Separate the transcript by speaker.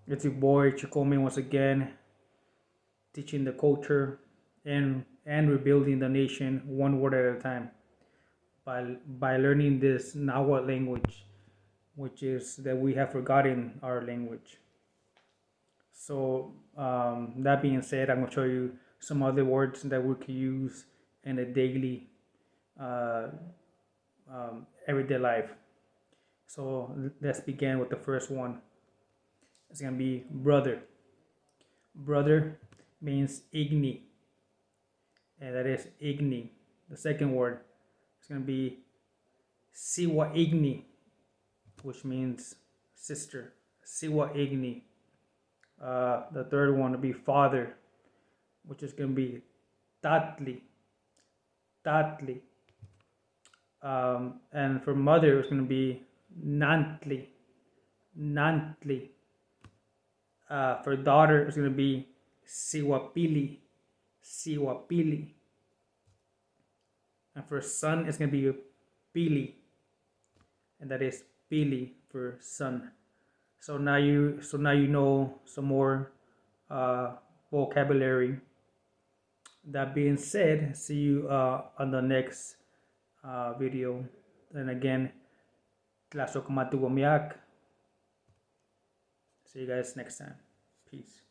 Speaker 1: It's your boy Chikome once again, teaching the culture and rebuilding the nation one word at a time by learning this Nahuatl language, which is that we have forgotten our language. So that being said, I'm gonna show you some other words that we can use in a daily, uh, everyday life. So let's begin with the first one. It's gonna be brother. Brother means igni, and that is igni. The second word is gonna be Cihuaihni, which means sister. Cihuaihni. The third one will be father, which is gonna be tatli. Tatli. And for mother, it's gonna be nantli. Nantli. For daughter, it's gonna be Cihuapilli. Cihuapilli. And for son, it's gonna be Pili, and that is Pili for son. So now you know some more vocabulary. That being said, see you on the next video. And again, Tlazucamati. See you guys next time. Peace.